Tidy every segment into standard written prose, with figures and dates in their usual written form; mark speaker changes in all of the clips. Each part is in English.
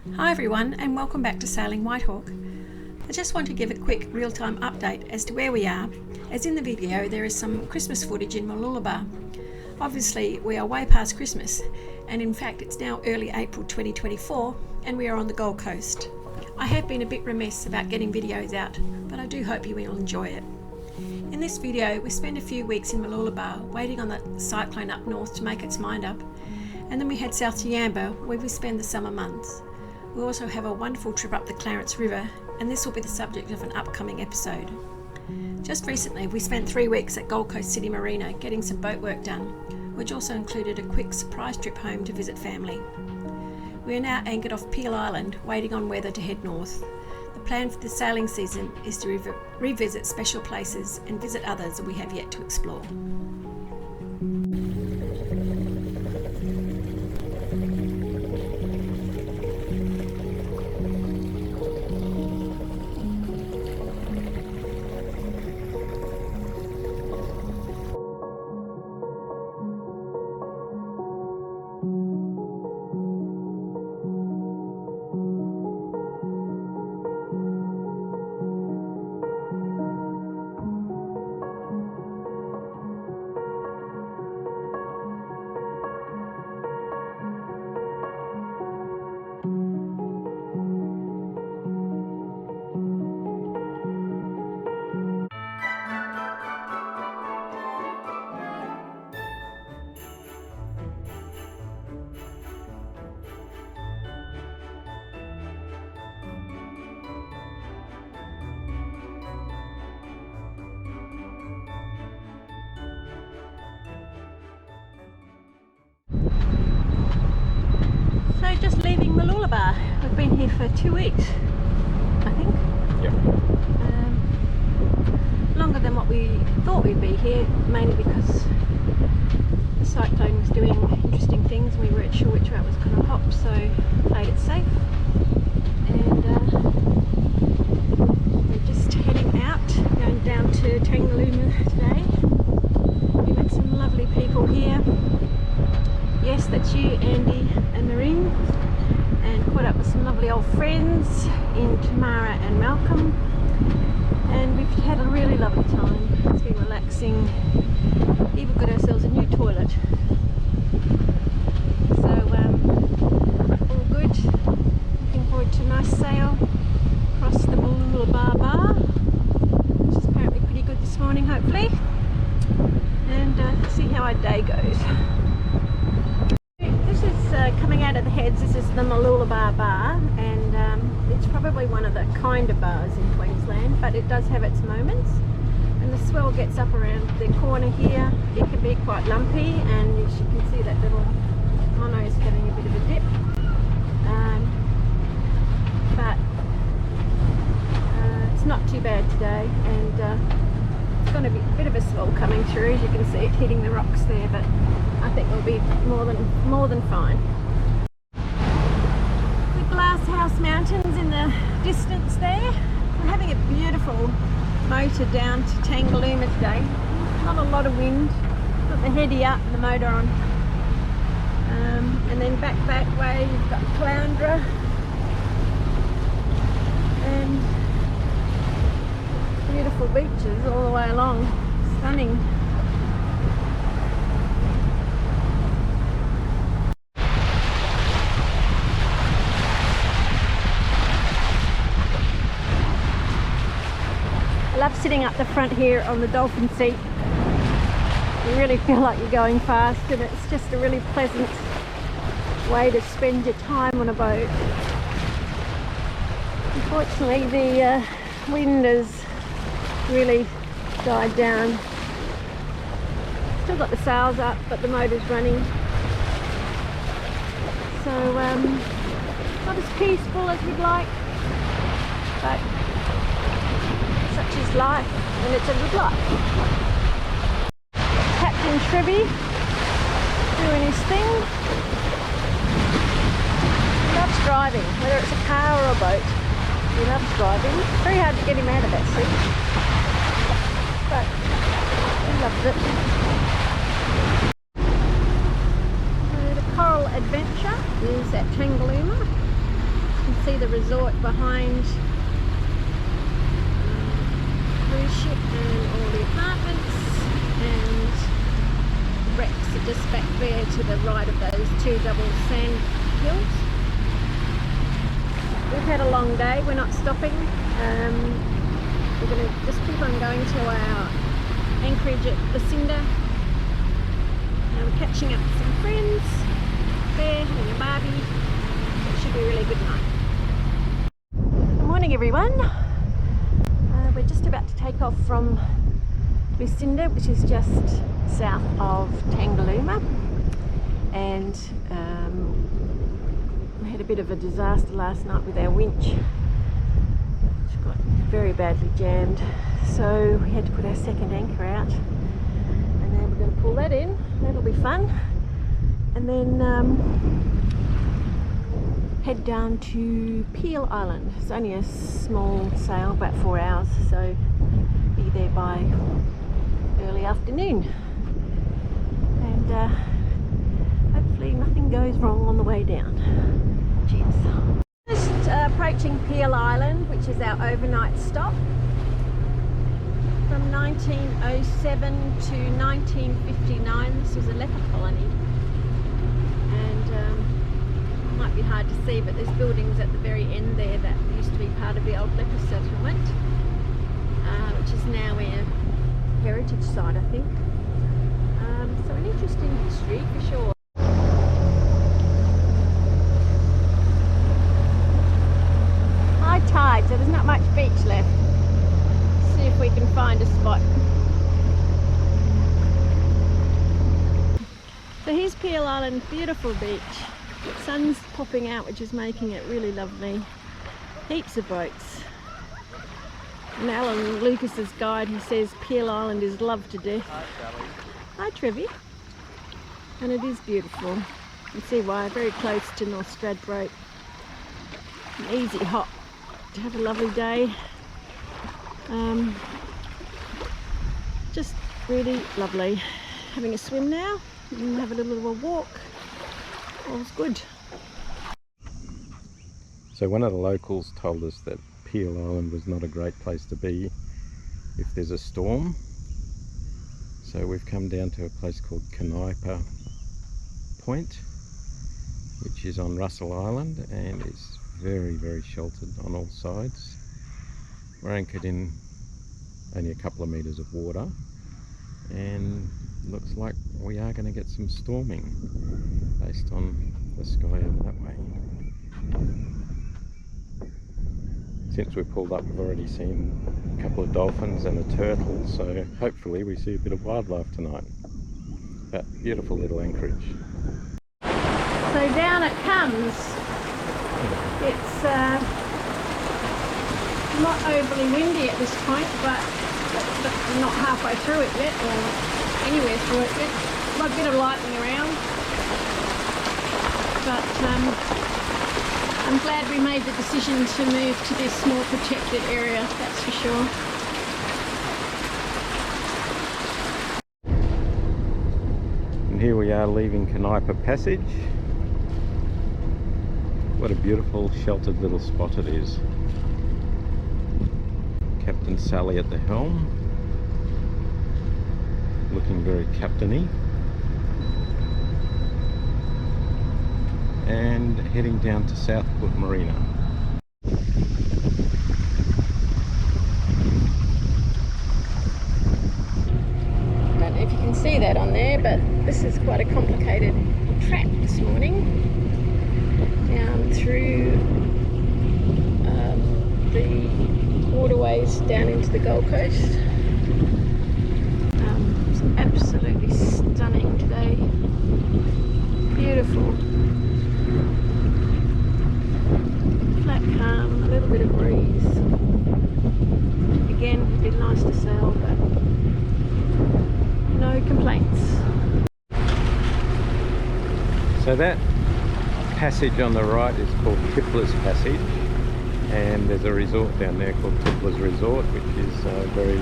Speaker 1: Hi everyone, and welcome back to Sailing Whitehawk. I just want to give a quick real-time update as to where we are, as in the video there is some Christmas footage in Mooloolaba. Obviously we are way past Christmas, and in fact it's now early April 2024 and we are on the Gold Coast. I have been a bit remiss about getting videos out, but I do hope you will enjoy it. In this video we spent a few weeks in Mooloolaba waiting on the cyclone up north to make its mind up, and then we head south to Yamba where we spend the summer months. We also have a wonderful trip up the Clarence River, and this will be the subject of an upcoming episode. Just recently we spent 3 weeks at Gold Coast City Marina getting some boat work done, which also included a quick surprise trip home to visit family. We are now anchored off Peel Island, waiting on weather to head north. The plan for the sailing season is to revisit special places and visit others that we have yet to explore. So just leaving Mooloolaba. We've been here for 2 weeks, I think.
Speaker 2: Yep.
Speaker 1: Longer than what we thought we'd be here, mainly because the cyclone was doing interesting things and we weren't sure which way it was going to hop, so played it safe. And we're just heading out, going down to Tangalooma today. We met some lovely people here. Yes, that's you, Andy and Marine, and caught up with some lovely old friends in Tamara and Malcolm, and we've had a really lovely time. It's been relaxing. Even got ourselves a new toilet, so all good. Looking forward to a nice sail across the Mooloolaba bar, which is apparently pretty good this morning, hopefully, and see how our day goes. Coming out of the heads, this is the Mooloolaba bar, and it's probably one of the kinder bars in Queensland, but it does have its moments, and the swell gets up around the corner here. It can be quite lumpy, and as you can see that little mono is having a bit of a dip, but it's not too bad today, and it's going to be a bit of a swell coming through. As you can see it hitting the rocks there, but I think we'll be more than fine. The Glasshouse Mountains in the distance there. We're having a beautiful motor down to Tangalooma today. Not a lot of wind. Got the heady up and the motor on. And then back that way you've got Caloundra. And beautiful beaches all the way along. Stunning. I love sitting up the front here on the dolphin seat. You really feel like you're going fast, and it's just a really pleasant way to spend your time on a boat. Unfortunately the wind has really died down. Still got the sails up, but the motor's running. So not as peaceful as we'd like, but such is life, and it's a good life. Captain Trevby doing his thing. He loves driving, whether it's a car or a boat. He loves driving. It's very hard to get him out of that seat, but he loves it. So the Coral Adventure is at Tangalooma. see the resort behind. Cruise ship and all the apartments, and the wrecks are just back there to the right of those two double sand hills. We've had a long day, we're not stopping. We're going to just keep on going to our anchorage at Lucinda. We're catching up with some friends there, having a barbie. So it should be a really good night. Good morning everyone. We're just about to take off from Lucinda, which is just south of Tangalooma, and we had a bit of a disaster last night with our winch. It got very badly jammed, so we had to put our second anchor out, and then we're going to pull that in. That'll be fun, and then head down to Peel Island. It's only a small sail, about 4 hours, so be there by early afternoon, and hopefully nothing goes wrong on the way down. Cheers. Just approaching Peel Island, which is our overnight stop. From 1907 to 1959 this was a leper colony, and might be hard to see, but there's buildings at the very end there that used to be part of the old leper settlement, which is now a heritage site, I think. So an interesting history for sure. High tide, so there's not much beach left. See if we can find a spot. So here's Peel Island, beautiful beach. Sun's popping out, which is making it really lovely. Heaps of boats. And Alan Lucas's guide, he says Peel Island is loved to death. Hi Trevi. And it is beautiful. You can see why, very close to North Stradbroke. An easy hop to have a lovely day. Just really lovely. Having a swim now and have a little bit of a walk. All's good.
Speaker 2: So one of the locals told us that Peel Island was not a great place to be if there's a storm. So we've come down to a place called Canipa Point, which is on Russell Island, and it's very, very sheltered on all sides. We're anchored in only a couple of metres of water, and looks like we are going to get some storming based on the sky over that way. Since we pulled up, we've already seen a couple of dolphins and a turtle, so hopefully we see a bit of wildlife tonight. But beautiful little anchorage.
Speaker 1: So down it comes. It's not overly windy at this point, but we're not halfway through it yet, or anywhere through it yet. A bit of lightning around, but I'm glad we made the decision to move to this more protected area, that's for sure.
Speaker 2: And here we are leaving Canipa Passage. What a beautiful sheltered little spot it is. Captain Sally at the helm, looking very captainy, and heading down to Southport Marina.
Speaker 1: I don't know if you can see that on there, but this is quite a complicated track this morning down through the waterways down into the Gold Coast. It's absolutely stunning today. Beautiful. Flat calm, a little bit of breeze. Again, it'd be nice to sail, but no complaints.
Speaker 2: So that passage on the right is called Tippler's Passage, and there's a resort down there called Tippler's Resort, which is a very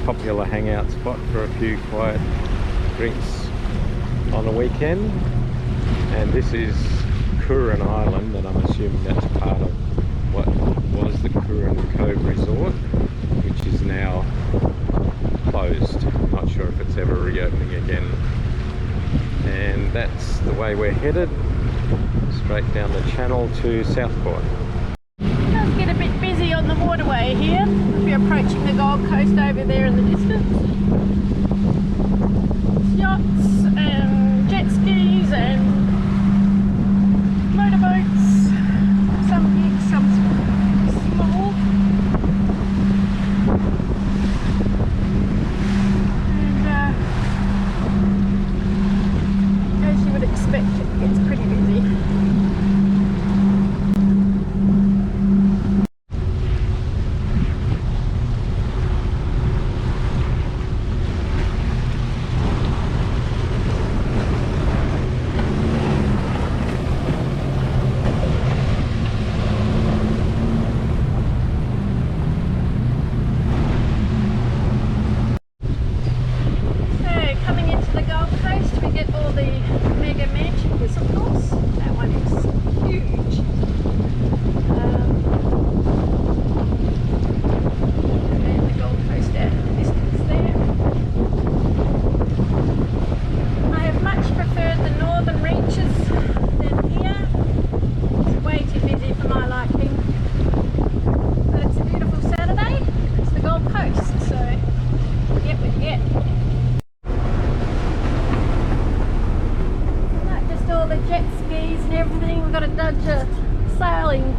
Speaker 2: popular hangout spot for a few quiet drinks on a weekend. And this is Curran Island, and I'm assuming that's part of the Curran Cove Resort, which is now closed. Not sure if it's ever reopening again. And that's the way we're headed, straight down the channel to Southport.
Speaker 3: It does get a bit busy on the waterway here. We're approaching the Gold Coast over there in the distance. Yachts and jet skis and motorboats, some big, some small. And as you would expect, it gets pretty busy.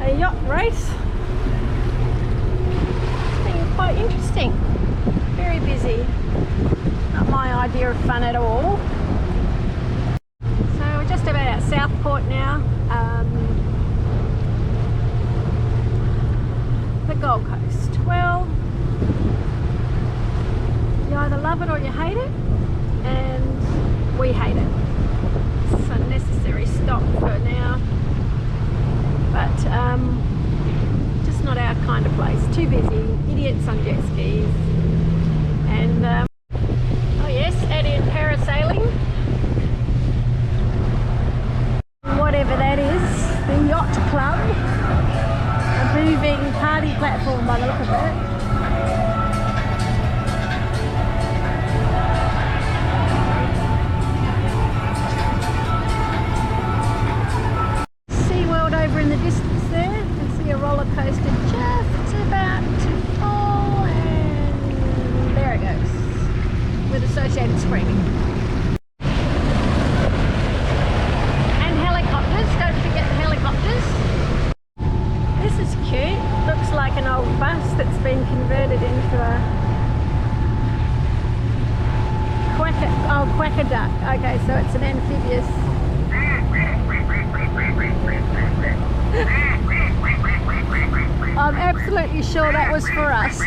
Speaker 3: A yacht race. It's been quite interesting. Very busy. Not my idea of fun at all. So we're just about at Southport now. The Gold Coast. Well, you either love it or you hate it, and we hate it. It's a necessary stop for now. But just not our kind of place. Too busy, idiots on jet skis, and oh yes, add in parasailing, whatever that is, the yacht club, a moving party platform by the look of it. Over in the distance there, you can see a roller coaster just about to fall, and there it goes, with associated screaming. And helicopters, don't forget the helicopters. This is cute, looks like an old bus that's been converted into a quacker duck. Okay, so it's an amphibious. I'm absolutely sure that was for us.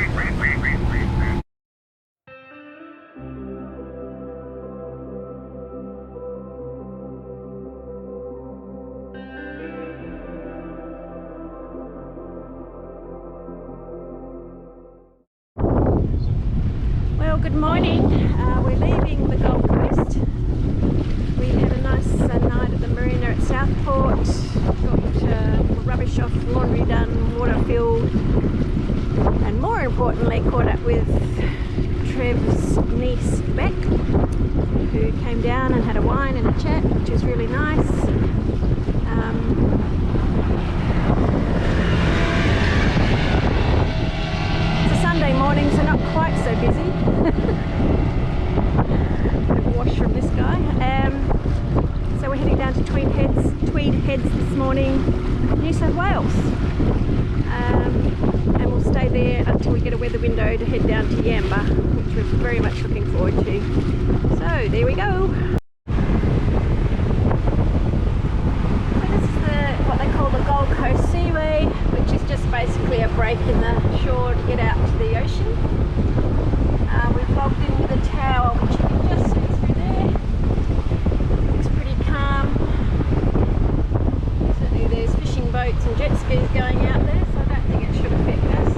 Speaker 3: Well, good morning. We're leaving the Gold Coast. We had a nice night at the marina at Southport. Got rubbish off, laundry done, water filled, and more importantly caught up with Trev's niece Beck, who came down and had a wine and a chat, which was really nice. It's a Sunday morning, so not quite so busy. Wash from this guy. So we're heading down to Tweed Heads this morning, New South Wales, and we'll stay there until we get a weather window to head down to Yamba, which we're very much looking forward to. So there we go. So this is what they call the Gold Coast Seaway, which is just basically a break in the shore to get out to the ocean. We've logged into the tower, which you can just see through there. Looks pretty calm. Certainly there's fishing boats and jet skis going out there, so I don't think it should affect us.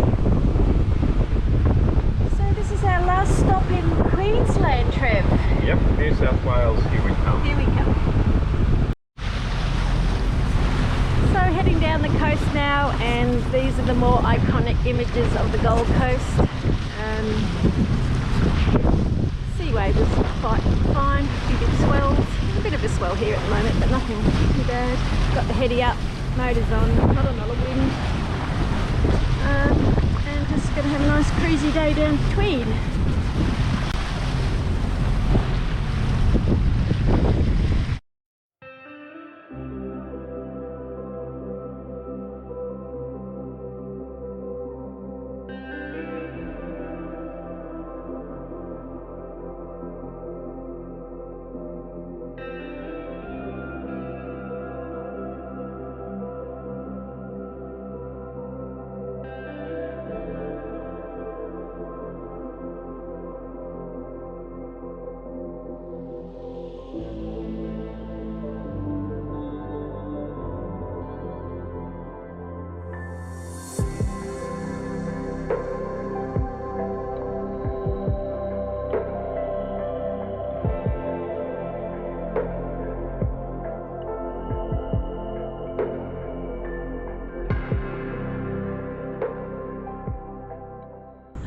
Speaker 3: So this is our last stop in Queensland, Trev.
Speaker 2: Yep, New South Wales, here we come.
Speaker 3: Here we come. So heading down the coast now, And these are the more iconic images of the Gold Coast. Sea wave is quite fine, a few big swells. A bit of a swell here at the moment, but nothing too bad. Got the heady up, motors on, not a lot of wind. And just going to have a nice cruisy day down to Tweed.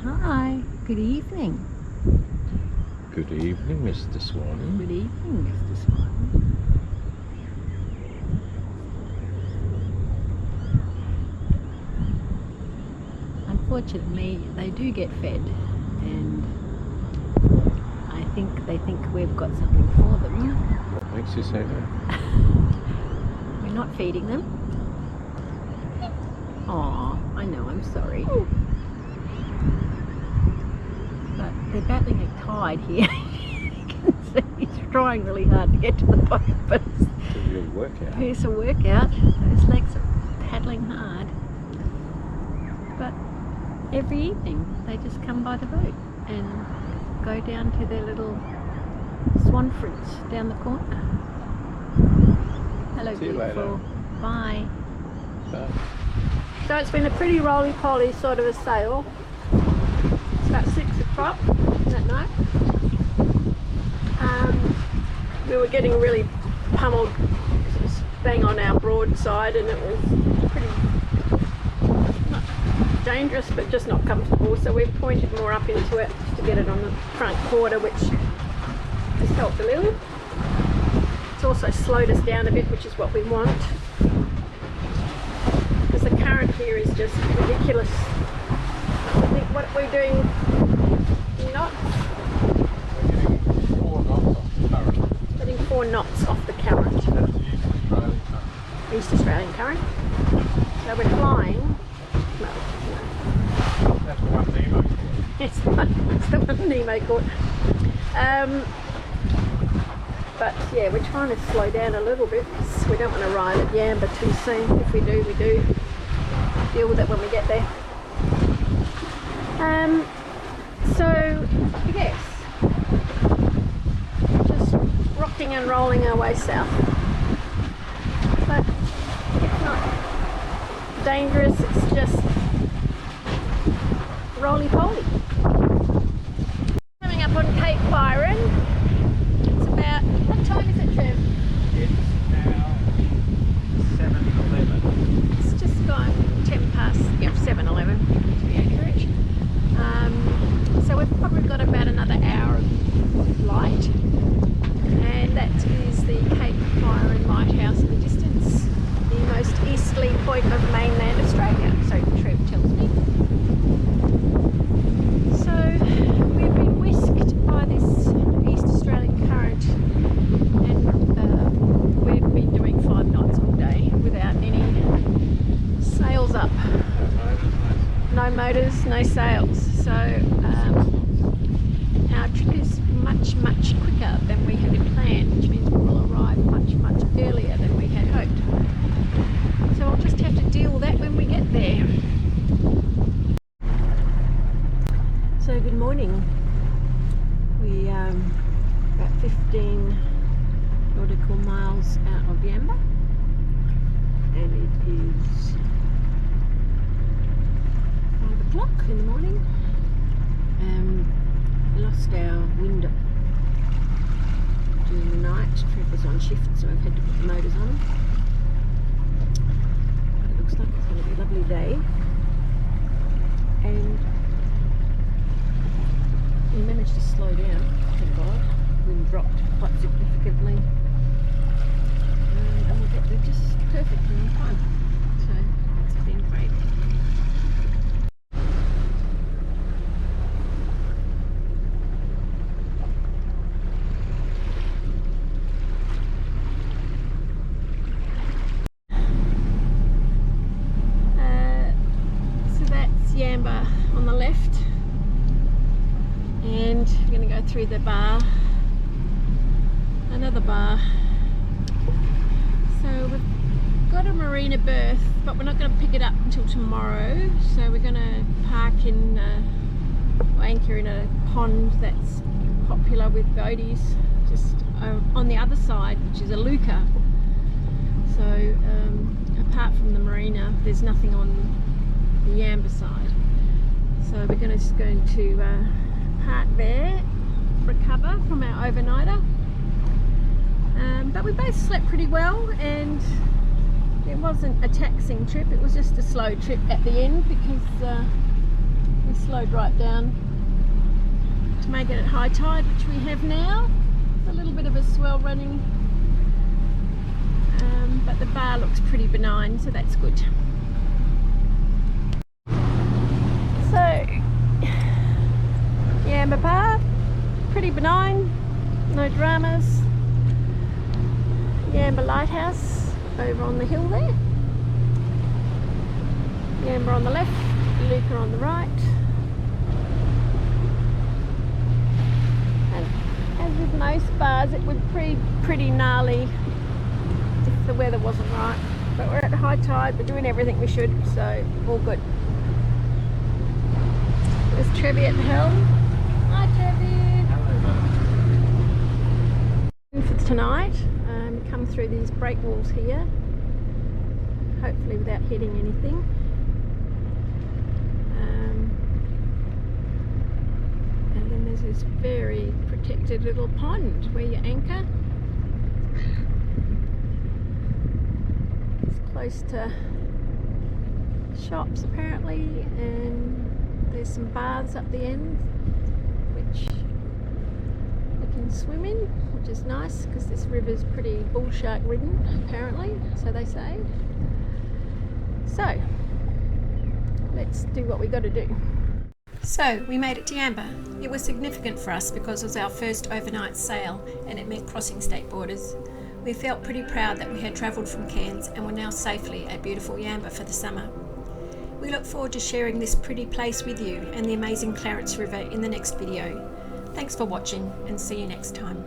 Speaker 3: Hi, good evening.
Speaker 2: Good evening, Mr. Swan.
Speaker 3: Good evening, Mr. Swan. Unfortunately, they do get fed, and I think they think we've got something for them.
Speaker 2: What makes you say that?
Speaker 3: We're not feeding them. Aw, I know, I'm sorry. But they're battling a tide here. You can see he's trying really hard to get to the boat, but
Speaker 2: It's a real workout.
Speaker 3: it's a workout. Those legs are paddling hard. But every evening they just come by the boat and go down to their little swan fruits down the corner. Hello,
Speaker 2: See you
Speaker 3: beautiful.
Speaker 2: later.
Speaker 3: Bye.
Speaker 2: But
Speaker 3: So it's been a pretty roly-poly sort of a sail. It's about 6 o'clock that night. We were getting really pummeled, it was bang on our broadside, and it was pretty not dangerous but just not comfortable, so we've pointed more up into it to get it on the front quarter, which has helped a little. It's also slowed us down a bit, which is what we want, because the current here is just ridiculous. I think what we're doing knots, getting 4 knots off the current. East Australian current. So we're flying. Well,
Speaker 2: that's the one Nemo caught.
Speaker 3: it's the one Nemo caught. But yeah, we're trying to slow down a little bit because we don't want to arrive at Yamba too soon. If we do, we do. Deal with it when we get there. So yes, just rocking and rolling our way south. But it's not dangerous, it's just roly-poly. Coming up on Cape Byron. It's about, what time is it, Trev?
Speaker 2: It's now 7:11.
Speaker 3: It's just gone 10 past, yeah, 7:11 to be accurate. So we've probably got about another hour of light, and that is the Cape Byron Lighthouse in the distance, the most easterly point of mainland Australia, so Trev tells me. So we've been whisked by this East Australian current, and we've been doing 5 knots all day without any sails up. No motors, no sails. So our trip is much quicker than we had planned, which means we will arrive much earlier than we had hoped. So I'll just have to deal with that when we get there. So good morning. We about 15 nautical miles out of Yamba, and it is 5 o'clock in the morning. Lost our window during the night. Trev was on shift, so I've had to put the motors on. But it looks looks like it's going to be a lovely day. And we managed to slow down, thank God. Wind dropped quite significantly. And we'll get there just perfectly on time. So it's been great. So that's Yamba on the left. And we're going to go through the bar, another bar. So we've got a marina berth, but we're not going to pick it up until tomorrow. So we're going to park in, or anchor in a pond that's popular with boaties, just on the other side, which is a luca. So apart from the marina, there's nothing on the Yamba side. So we're just going to park there, recover from our overnighter. But we both slept pretty well, and it wasn't a taxing trip, it was just a slow trip at the end because we slowed right down to make it at high tide, which we have now. There's a little bit of a swell running, but the bar looks pretty benign, so that's good. So Yamba Bar, pretty benign, no dramas. Yamba Lighthouse over on the hill there. Yamba on the left, Luca on the right. And as with most bars, it would be pretty gnarly if the weather wasn't right. But we're at high tide, we're doing everything we should, so all good. There's Trevi at the helm. Hi Trevi! For tonight, come through these breakwalls here, hopefully without hitting anything. And then there's this very protected little pond where you anchor. It's close to shops apparently, and there's some baths up the end which we can swim in, which is nice because this river's pretty bull shark ridden apparently, so they say. So let's do what we got to do.
Speaker 1: So we made it to Yamba. It was significant for us because it was our first overnight sail and it meant crossing state borders. We felt pretty proud that we had travelled from Cairns and were now safely at beautiful Yamba for the summer. We look forward to sharing this pretty place with you and the amazing Clarence River in the next video. Thanks for watching and see you next time.